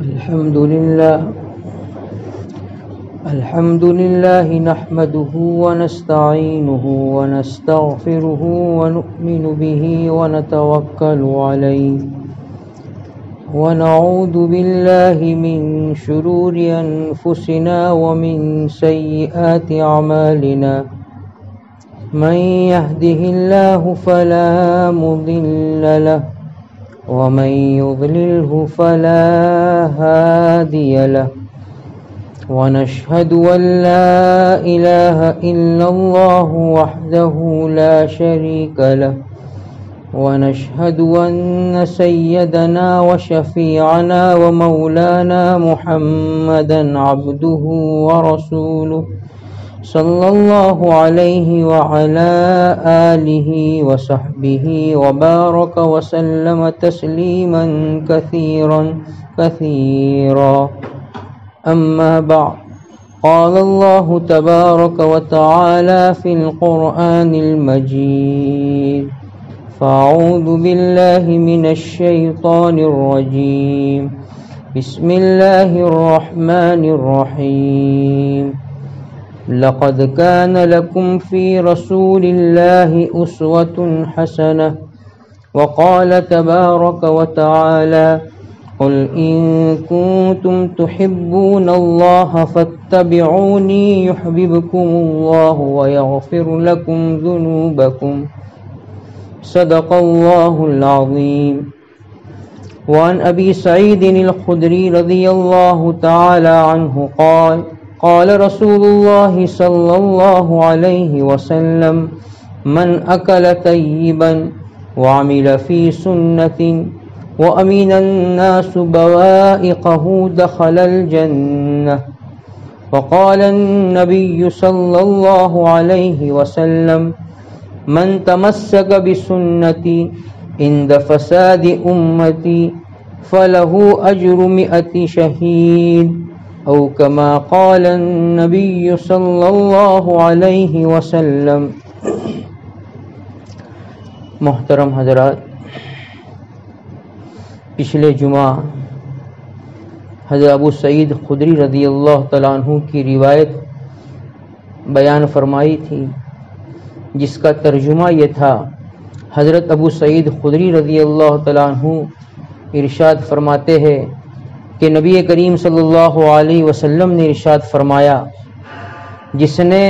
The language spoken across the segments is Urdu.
الحمد لله نحمده ونستعينه ونستغفره ونؤمن به ونتوكل عليه ونعوذ بالله من شرور أنفسنا ومن سيئات أعمالنا من يهده الله فلا مضل له ومن يضلله فلا هادي له ونشهد أن لا إله إلا الله وحده لا شريك له ونشهد أن سيدنا وشفيعنا ومولانا محمدا عبده ورسوله صلى الله عليه وعلى آله وصحبه وبارك وسلم تسليما كثيرا أما بعد قال الله تبارك وتعالى في القرآن المجيد فأعوذ بالله من الشيطان الرجيم بسم الله الرحمن الرحيم لقد كان لكم في رسول الله أسوة حسنة وقال تبارك وتعالى قل إن كنتم تحبون الله فاتبعوني يحببكم الله ويغفر لكم ذنوبكم صدق الله العظيم وعن أبي سعيد الخدري رضي الله تعالى عنه قال رسول الله صلى الله عليه وسلم من أكل طيبا وعمل في سنة وأمن الناس بوائقه دخل الجنة وقال النبي صلى الله عليه وسلم من تمسك بسنتي عند فساد أمتي فله أجر 100 شهيد أو كما قال النبي صلى الله عليه وسلم۔ محترم حضرات، پچھلے جمعہ حضرت ابو سعید خدری رضی اللہ تعالیٰ عنہ کی روایت بیان فرمائی تھی، جس کا ترجمہ یہ تھا۔ حضرت ابو سعید خدری رضی اللہ تعالیٰ عنہ ارشاد فرماتے ہیں کہ نبی کریم صلی اللہ علیہ وسلم نے ارشاد فرمایا، جس نے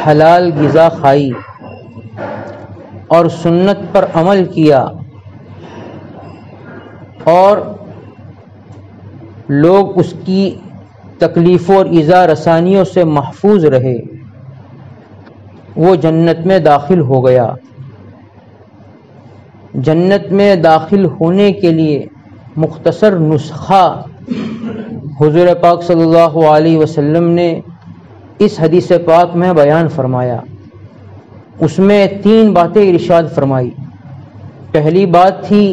حلال غذا کھائی اور سنت پر عمل کیا اور لوگ اس کی تکلیفوں اور ایذا رسانیوں سے محفوظ رہے، وہ جنت میں داخل ہو گیا۔ جنت میں داخل ہونے کے لیے مختصر نسخہ حضور پاک صلی اللہ علیہ وسلم نے اس حدیث پاک میں بیان فرمایا۔ اس میں 3 باتیں ارشاد فرمائی۔ پہلی بات تھی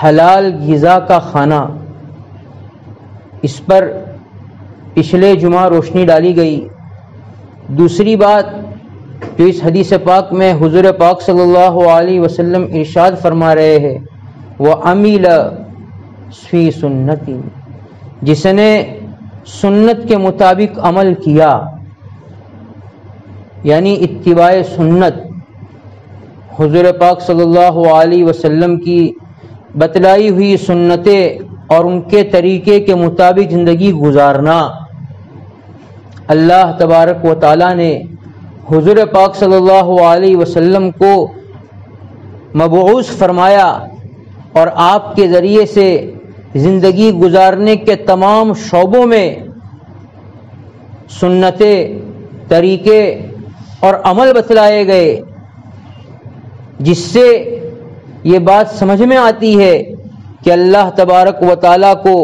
حلال غذا کا کھانا، اس پر پچھلے جمعہ روشنی ڈالی گئی۔ دوسری بات جو اس حدیث پاک میں حضور پاک صلی اللہ علیہ وسلم ارشاد فرما رہے ہیں، وہ عمل فی سنتی، جس نے سنت کے مطابق عمل کیا، یعنی اتباع سنت، حضور پاک صلی اللہ علیہ وسلم کی بتلائی ہوئی سنتیں اور ان کے طریقے کے مطابق زندگی گزارنا۔ اللہ تبارک و تعالیٰ نے حضور پاک صلی اللہ علیہ وسلم کو مبعوث فرمایا اور آپ کے ذریعے سے زندگی گزارنے کے تمام شعبوں میں سنتیں، طریقے اور عمل بتلائے گئے، جس سے یہ بات سمجھ میں آتی ہے کہ اللہ تبارک و تعالیٰ کو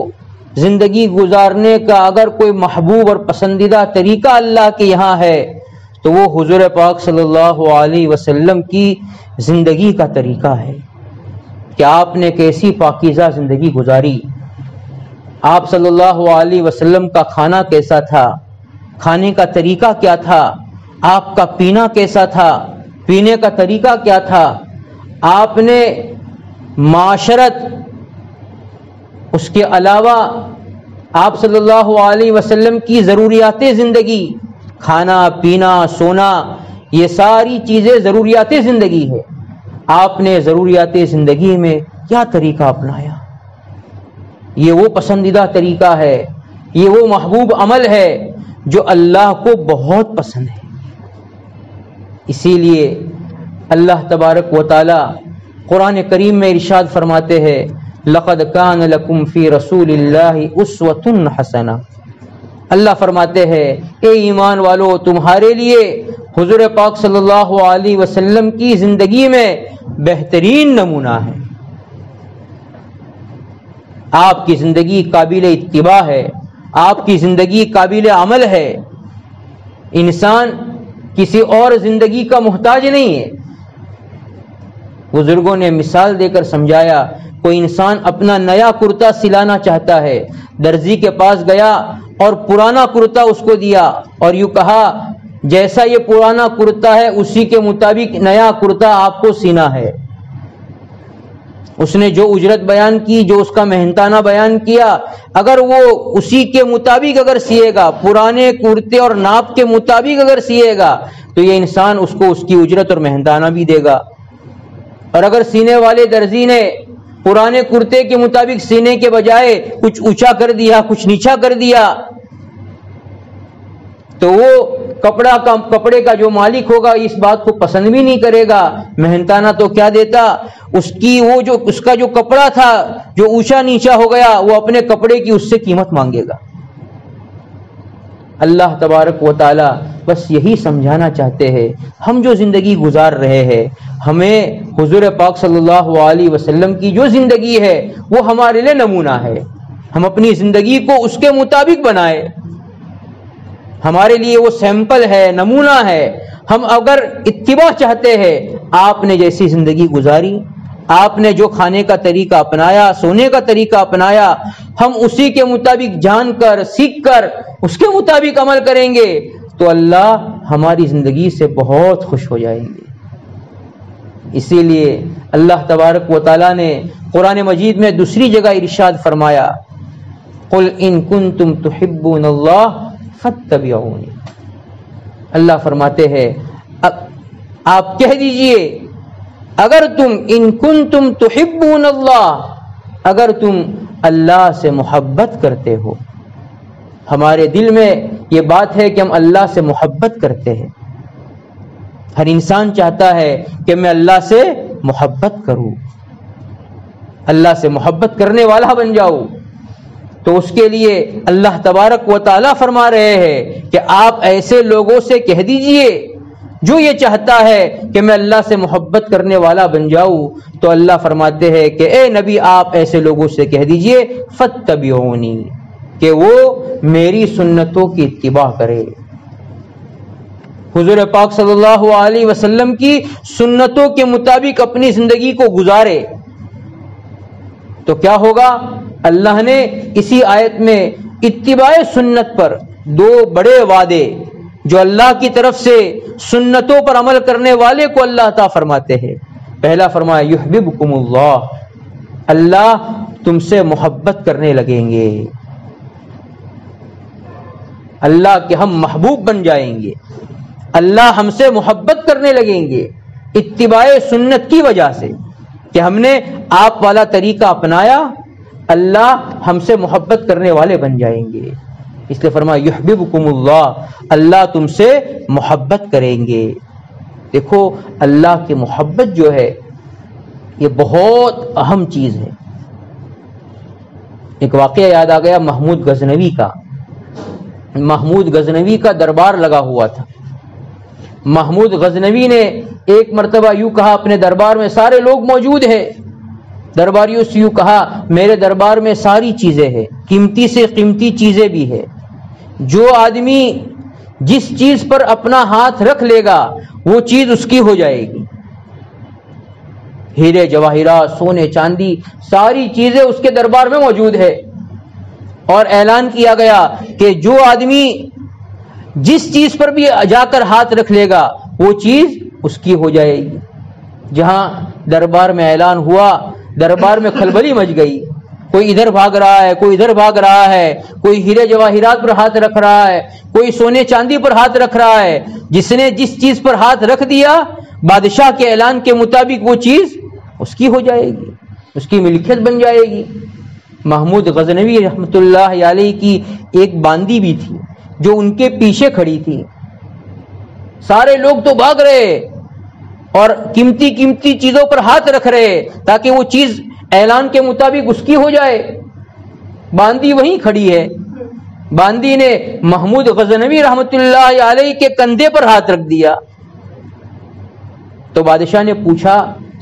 زندگی گزارنے کا اگر کوئی محبوب اور پسندیدہ طریقہ اللہ کے یہاں ہے تو وہ حضور پاک صلی اللہ علیہ وسلم کی زندگی کا طریقہ ہے کہ آپ نے کیسی پاکیزہ زندگی گزاری، آپ صلی اللہ علیہ وسلم کا کھانا کیسا تھا، کھانے کا طریقہ کیا تھا، آپ کا پینا کیسا تھا، پینے کا طریقہ کیا تھا، آپ نے معاشرت، اس کے علاوہ آپ صلی اللہ علیہ وسلم کی ضروریات زندگی، کھانا پینا سونا، یہ ساری چیزیں ضروریات زندگی ہے. آپ نے ضروریات زندگی میں کیا طریقہ اپنایا؟ یہ وہ پسندیدہ طریقہ ہے، یہ وہ محبوب عمل ہے جو اللہ کو بہت پسند ہے. اسی لیے اللہ تبارک و تعالی قرآن کریم میں ارشاد فرماتے ہیں لقد کان لکم فی رسول اللہ اسوۃ حسنہ. اللہ فرماتے ہیں اے ایمان والو، تمہارے لیے حضور پاک صلی اللہ علیہ وسلم کی زندگی میں بہترین نمونہ ہے. آپ کی زندگی قابل اتباع ہے، آپ کی زندگی قابل عمل ہے. انسان کسی اور زندگی کا محتاج نہیں ہے. بزرگوں نے مثال دے کر سمجھایا، کوئی انسان اپنا نیا کرتا سلانا چاہتا ہے، درزی کے پاس گیا اور پرانا کرتا اس کو دیا اور یوں کہا جیسا یہ پرانا کرتا ہے اسی کے مطابق نیا کرتا آپ کو سینا ہے. اس نے جو اجرت بیان کی، جو اس کا محنتانہ بیان کیا، اگر وہ اسی کے مطابق اگر سیے گا، پرانے کرتے اور ناپ کے مطابق اگر سیے گا، تو یہ انسان اس کو اس کی اجرت اور محنتانہ بھی دے گا. اور اگر سینے والے درزی نے پرانے کرتے کے مطابق سینے کے بجائے کچھ اونچا کر دیا، کچھ نیچا کر دیا، تو وہ کپڑے کا جو مالک ہوگا اس بات کو پسند بھی نہیں کرے گا. محنتانہ تو کیا دیتا، اس کا جو کپڑا تھا جو اونچا نیچا ہو گیا، وہ اپنے کپڑے کی اس سے قیمت مانگے گا. اللہ تبارک و تعالی بس یہی سمجھانا چاہتے ہیں، ہم جو زندگی گزار رہے ہیں، ہمیں حضور پاک صلی اللہ علیہ وسلم کی جو زندگی ہے وہ ہمارے لیے نمونہ ہے. ہم اپنی زندگی کو اس کے مطابق بنائے، ہمارے لیے وہ سیمپل ہے، نمونہ ہے. ہم اگر اتباع چاہتے ہیں، آپ نے جیسی زندگی گزاری، آپ نے جو کھانے کا طریقہ اپنایا، سونے کا طریقہ اپنایا، ہم اسی کے مطابق جان کر سیکھ کر اس کے مطابق عمل کریں گے تو اللہ ہماری زندگی سے بہت خوش ہو جائیں گے. اسی لیے اللہ تبارک و تعالیٰ نے قرآن مجید میں دوسری جگہ ارشاد فرمایا قل ان کنتم تحبون اللہ فاتبعونی. اللہ فرماتے ہیں آپ کہہ دیجئے اگر تم ان کنتم تحبون اللہ، اگر تم اللہ سے محبت کرتے ہو. ہمارے دل میں یہ بات ہے کہ ہم اللہ سے محبت کرتے ہیں. ہر انسان چاہتا ہے کہ میں اللہ سے محبت کروں، اللہ سے محبت کرنے والا بن جاؤں. تو اس کے لیے اللہ تبارک و تعالیٰ فرما رہے ہیں کہ آپ ایسے لوگوں سے کہہ دیجئے جو یہ چاہتا ہے کہ میں اللہ سے محبت کرنے والا بن جاؤں. تو اللہ فرماتے ہیں کہ اے نبی آپ ایسے لوگوں سے کہہ دیجئے فاتبعونی، کہ وہ میری سنتوں کی اتباع کرے، حضور پاک صلی اللہ علیہ وسلم کی سنتوں کے مطابق اپنی زندگی کو گزارے. تو کیا ہوگا؟ اللہ نے اسی آیت میں اتباع سنت پر دو بڑے وعدے جو اللہ کی طرف سے سنتوں پر عمل کرنے والے کو اللہ عطا فرماتے ہیں. پہلا فرمایا یحببکم اللہ، اللہ تم سے محبت کرنے لگیں گے، اللہ کے ہم محبوب بن جائیں گے، اللہ ہم سے محبت کرنے لگیں گے اتباع سنت کی وجہ سے کہ ہم نے آپ والا طریقہ اپنایا. اللہ ہم سے محبت کرنے والے بن جائیں گے. اس لیے فرمایا یحببکم اللہ، اللہ تم سے محبت کریں گے. دیکھو اللہ کی محبت جو ہے یہ بہت اہم چیز ہے. ایک واقعہ یاد آ گیا محمود غزنوی کا. محمود غزنوی کا دربار لگا ہوا تھا. محمود غزنوی نے ایک مرتبہ یوں کہا اپنے دربار میں سارے لوگ موجود ہیں، درباریوں سے یوں کہا میرے دربار میں ساری چیزیں ہیں، قیمتی سے قیمتی چیزیں بھی ہے، جو آدمی جس چیز پر اپنا ہاتھ رکھ لے گا وہ چیز اس کی ہو جائے گی. ہیرے جواہرات سونے چاندی ساری چیزیں اس کے دربار میں موجود ہے. اور اعلان کیا گیا کہ جو آدمی جس چیز پر بھی جا کر ہاتھ رکھ لے گا وہ چیز اس کی ہو جائے گی. جہاں دربار میں اعلان ہوا دربار میں کھلبلی مچ گئی. کوئی ادھر بھاگ رہا ہے، کوئی ادھر بھاگ رہا ہے، کوئی ہیرے جواہرات پر ہاتھ رکھ رہا ہے، کوئی سونے چاندی پر ہاتھ رکھ رہا ہے۔ جس نے جس چیز پر ہاتھ رکھ دیا بادشاہ کے اعلان کے مطابق وہ چیز اس کی ہو جائے گی، اس کی ملکیت بن جائے گی۔ محمود غزنوی رحمۃ اللہ علیہ کی ایک باندی بھی تھی جو ان کے پیچھے کھڑی تھی۔ سارے لوگ تو بھاگ رہے اور قیمتی قیمتی چیزوں پر ہاتھ رکھ رہے تاکہ وہ چیز اعلان کے مطابق اس کی ہو جائے۔ باندی وہیں کھڑی ہے۔ باندی نے محمود غزنوی رحمۃ اللہ علیہ کے کندھے پر ہاتھ رکھ دیا تو بادشاہ نے پوچھا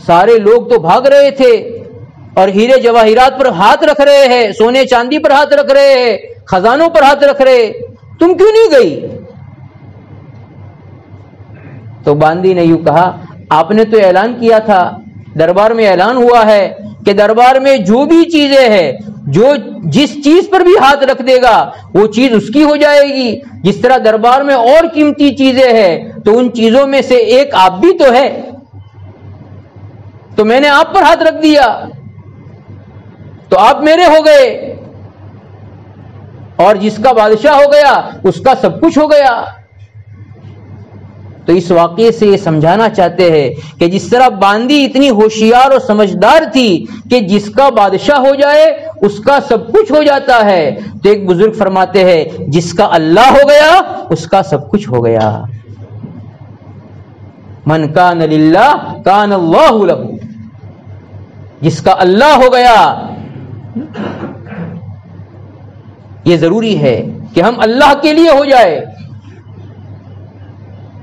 سارے لوگ تو بھاگ رہے تھے اور ہیرے جواہرات پر ہاتھ رکھ رہے ہیں، سونے چاندی پر ہاتھ رکھ رہے ہیں، خزانوں پر ہاتھ رکھ رہے، تم کیوں نہیں گئی؟ تو باندی نے یوں کہا آپ نے تو اعلان کیا تھا، دربار میں اعلان ہوا ہے کہ دربار میں جو بھی چیزیں ہیں، جو جس چیز پر بھی ہاتھ رکھ دے گا وہ چیز اس کی ہو جائے گی۔ جس طرح دربار میں اور قیمتی چیزیں ہیں تو ان چیزوں میں سے ایک آپ بھی تو ہے، تو میں نے آپ پر ہاتھ رکھ دیا تو آپ میرے ہو گئے، اور جس کا بادشاہ ہو گیا اس کا سب کچھ ہو گیا۔ تو اس واقعے سے یہ سمجھانا چاہتے ہیں کہ جس طرح باندی اتنی ہوشیار اور سمجھدار تھی کہ جس کا بادشاہ ہو جائے اس کا سب کچھ ہو جاتا ہے، تو ایک بزرگ فرماتے ہیں جس کا اللہ ہو گیا اس کا سب کچھ ہو گیا۔ من کان للہ کان اللہ لہ، جس کا اللہ ہو گیا۔ یہ ضروری ہے کہ ہم اللہ کے لیے ہو جائے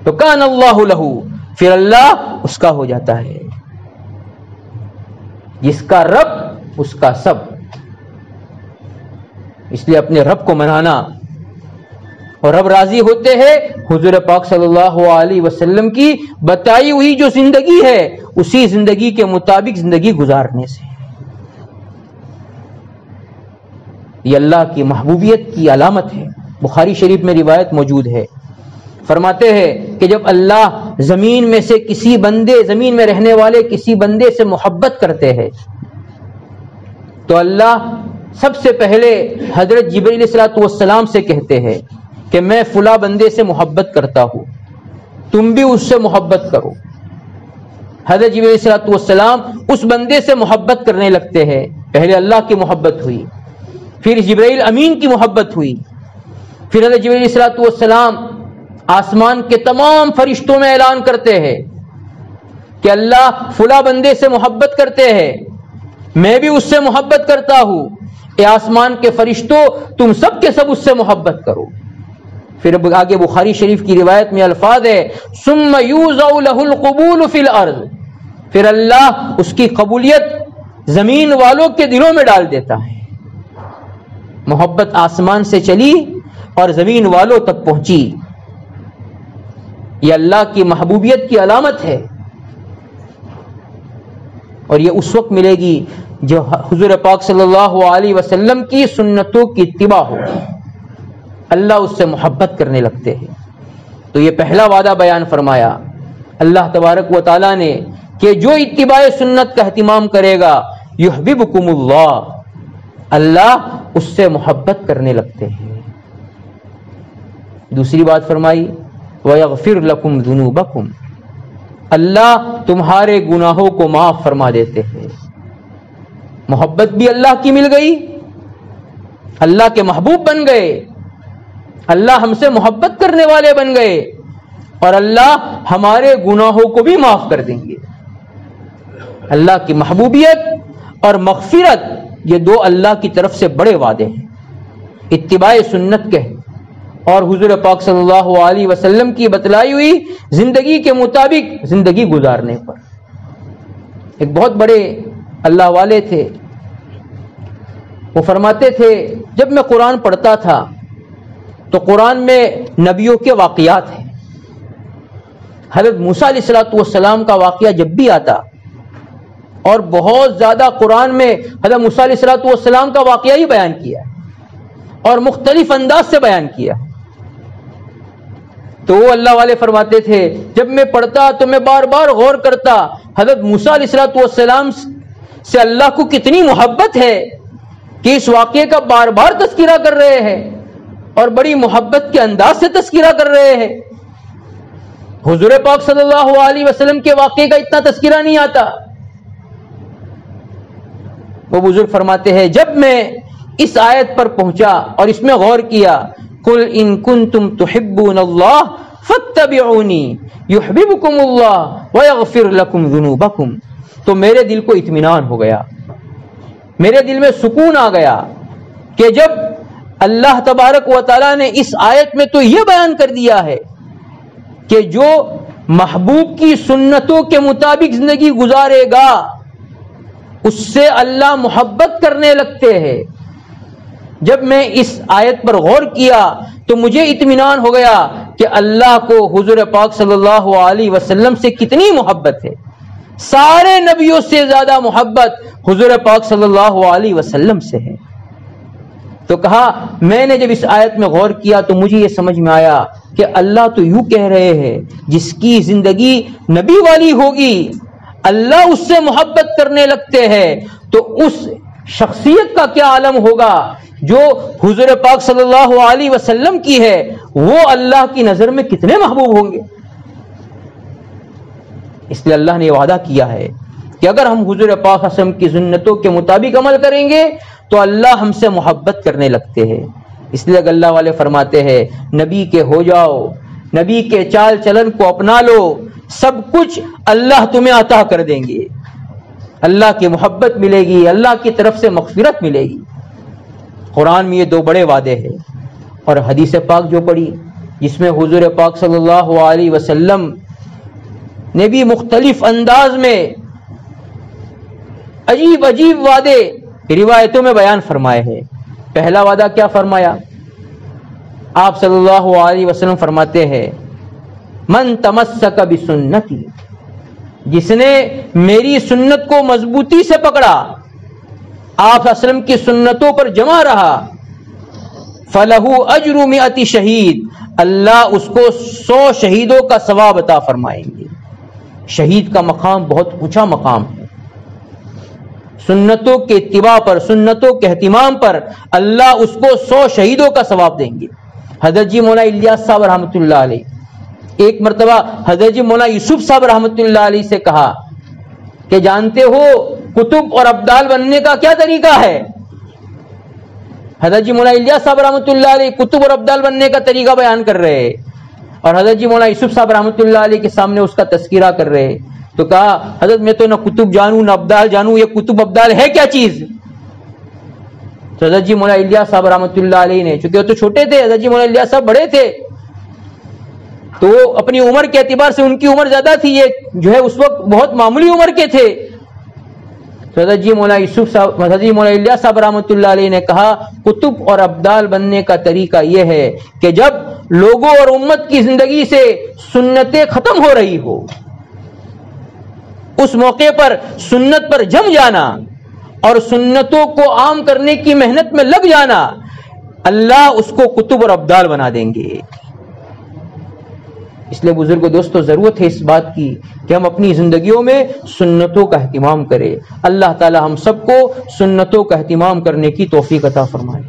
تو کان اللہ لہ، پھر اللہ اس کا ہو جاتا ہے۔ جس کا رب اس کا سب، اس لیے اپنے رب کو منانا، اور رب راضی ہوتے ہیں حضور پاک صلی اللہ علیہ وسلم کی بتائی ہوئی جو زندگی ہے اسی زندگی کے مطابق زندگی گزارنے سے۔ یہ اللہ کی محبوبیت کی علامت ہے۔ بخاری شریف میں روایت موجود ہے، فرماتے ہیں کہ جب اللہ زمین میں سے کسی بندے، زمین میں رہنے والے کسی بندے سے محبت کرتے ہیں تو اللہ سب سے پہلے حضرت جبرائیل علیہ السلام سے کہتے ہیں کہ میں فلاں بندے سے محبت کرتا ہوں، تم بھی اس سے محبت کرو۔ حضرت جبرائیل علیہ السلام اس بندے سے محبت کرنے لگتے ہیں۔ پہلے اللہ کی محبت ہوئی، پھر جبرائیل امین کی محبت ہوئی، پھر حضرت جبرائیل علیہ السلام آسمان کے تمام فرشتوں میں اعلان کرتے ہیں کہ اللہ فلاں بندے سے محبت کرتے ہیں، میں بھی اس سے محبت کرتا ہوں، اے آسمان کے فرشتوں تم سب کے سب اس سے محبت کرو۔ پھر آگے بخاری شریف کی روایت میں الفاظ ہے ثم یوضع له القبول فی الارض، پھر اللہ اس کی قبولیت زمین والوں کے دلوں میں ڈال دیتا ہے۔ محبت آسمان سے چلی اور زمین والوں تک پہنچی۔ یہ اللہ کی محبوبیت کی علامت ہے، اور یہ اس وقت ملے گی جو حضور پاک صلی اللہ علیہ وسلم کی سنتوں کی اتباع ہو، اللہ اس سے محبت کرنے لگتے ہیں۔ تو یہ پہلا وعدہ بیان فرمایا اللہ تبارک و تعالی نے کہ جو اتباع سنت کا اہتمام کرے گا یحببکم اللہ، اللہ اس سے محبت کرنے لگتے ہیں۔ دوسری بات فرمائی وَيَغْفِرْ لَكُمْ ذُنُوبَكُمْ، اللہ تمہارے گناہوں کو معاف فرما دیتے ہیں۔ محبت بھی اللہ کی مل گئی، اللہ کے محبوب بن گئے، اللہ ہم سے محبت کرنے والے بن گئے، اور اللہ ہمارے گناہوں کو بھی معاف کر دیں گے۔ اللہ کی محبوبیت اور مغفرت یہ دو اللہ کی طرف سے بڑے وعدے ہیں اتباع سنت کے اور حضور پاک صلی اللہ علیہ وسلم کی بتلائی ہوئی زندگی کے مطابق زندگی گزارنے پر۔ ایک بہت بڑے اللہ والے تھے، وہ فرماتے تھے جب میں قرآن پڑھتا تھا تو قرآن میں نبیوں کے واقعات ہیں۔ حضرت موسیٰ علیہ السلام کا واقعہ جب بھی آتا، اور بہت زیادہ قرآن میں حضرت موسیٰ علیہ السلام کا واقعہ ہی بیان کیا اور مختلف انداز سے بیان کیا، تو وہ اللہ والے فرماتے تھے جب میں پڑھتا تو میں بار بار غور کرتا حضرت موسیٰ علیہ السلام سے اللہ کو کتنی محبت ہے کہ اس واقعے کا بار بار تذکرہ کر رہے ہیں اور بڑی محبت کے انداز سے تذکرہ کر رہے ہیں. حضور پاک صلی اللہ علیہ وسلم کے واقعے کا اتنا تذکرہ نہیں آتا. وہ بزرگ فرماتے ہیں جب میں اس آیت پر پہنچا اور اس میں غور کیا، قل ان کنتم تحبون اللہ فاتبعونی یحببکم اللہ ویغفر لکم ذنوبکم، تو میرے دل کو اطمینان ہو گیا، میرے دل میں سکون آ گیا کہ جب اللہ تبارک و تعالیٰ نے اس آیت میں تو یہ بیان کر دیا ہے کہ جو محبوب کی سنتوں کے مطابق زندگی گزارے گا اس سے اللہ محبت کرنے لگتے ہیں. جب میں اس آیت پر غور کیا تو مجھے اطمینان ہو گیا کہ اللہ کو حضور پاک صلی اللہ علیہ وسلم سے کتنی محبت ہے. سارے نبیوں سے زیادہ محبت حضور پاک صلی اللہ علیہ وسلم سے ہے. تو کہا میں نے جب اس آیت میں غور کیا تو مجھے یہ سمجھ میں آیا کہ اللہ تو یوں کہہ رہے ہیں جس کی زندگی نبی والی ہوگی اللہ اس سے محبت کرنے لگتے ہیں، تو اس شخصیت کا کیا عالم ہوگا جو حضور پاک صلی اللہ علیہ وسلم کی ہے، وہ اللہ کی نظر میں کتنے محبوب ہوں گے. اس لیے اللہ نے یہ وعدہ کیا ہے کہ اگر ہم حضور پاک صلی اللہ علیہ وسلم کی سنتوں کے مطابق عمل کریں گے تو اللہ ہم سے محبت کرنے لگتے ہیں. اس لیے اللہ والے فرماتے ہیں نبی کے ہو جاؤ، نبی کے چال چلن کو اپنا لو، سب کچھ اللہ تمہیں عطا کر دیں گے. اللہ کی محبت ملے گی، اللہ کی طرف سے مغفرت ملے گی. قرآن میں یہ دو بڑے وعدے ہیں. اور حدیث پاک جو پڑھی جس میں حضور پاک صلی اللہ علیہ وسلم نے بھی مختلف انداز میں عجیب عجیب وعدے روایتوں میں بیان فرمائے ہیں. پہلا وعدہ کیا فرمایا؟ آپ صلی اللہ علیہ وسلم فرماتے ہیں من تمسک بسنتی، جس نے میری سنت کو مضبوطی سے پکڑا، آپ صلی اللہ علیہ وسلم کی سنتوں پر جمع رہا، فلہ اجر 100 شہید، اللہ اس کو 100 شہیدوں کا ثواب عطا فرمائیں گے. شہید کا مقام بہت اونچا مقام ہے. سنتوں کے اتباع پر، سنتوں کے اہتمام پر اللہ اس کو 100 شہیدوں کا ثواب دیں گے. حضرت جی مولانا الیاس صاحب رحمۃ اللہ علیہ ایک مرتبہ حضرت جی مولانا یوسف صاحب رحمۃ اللہ علیہ سے کہا کہ جانتے ہو کتب اور ابدال بننے کا کیا طریقہ ہے؟ حضرت جی مولانا الیاس صاحب رحمۃ اللہ علیہ کتب اور ابدال بننے کا طریقہ بیان کر رہے ہیں اور حضرت جی مولانا یوسف صاحب رحمۃ اللہ علیہ کے سامنے اس کا تذکرہ کر رہے. تو کہا حضرت میں تو نہ کتب جانوں نہ ابدال جانوں، یہ کتب ابدال ہے کیا چیز؟ تو حضرت جی مولانا الیاس صاحب رحمۃ اللہ علیہ نے، چونکہ وہ تو چھوٹے تھے، حضرت جی مولانا الیاس صاحب بڑے تھے، تو اپنی عمر کے اعتبار سے ان کی عمر زیادہ تھی، یہ جو ہے اس وقت بہت معمولی عمر کے تھے. تو حضرت جی مولانا یوسف صاحب، حضرت جی مولانا الیاس صاحب رحمۃ اللہ علیہ نے کہا کتب اور ابدال بننے کا طریقہ یہ ہے کہ جب لوگوں اور امت کی زندگی سے سنتیں ختم ہو رہی ہو، اس موقع پر سنت پر جم جانا اور سنتوں کو عام کرنے کی محنت میں لگ جانا، اللہ اس کو کتب اور ابدال بنا دیں گے. اس لیے بزرگوں دوستوں ضرورت ہے اس بات کی کہ ہم اپنی زندگیوں میں سنتوں کا اہتمام کریں. اللہ تعالی ہم سب کو سنتوں کا اہتمام کرنے کی توفیق عطا فرمائے.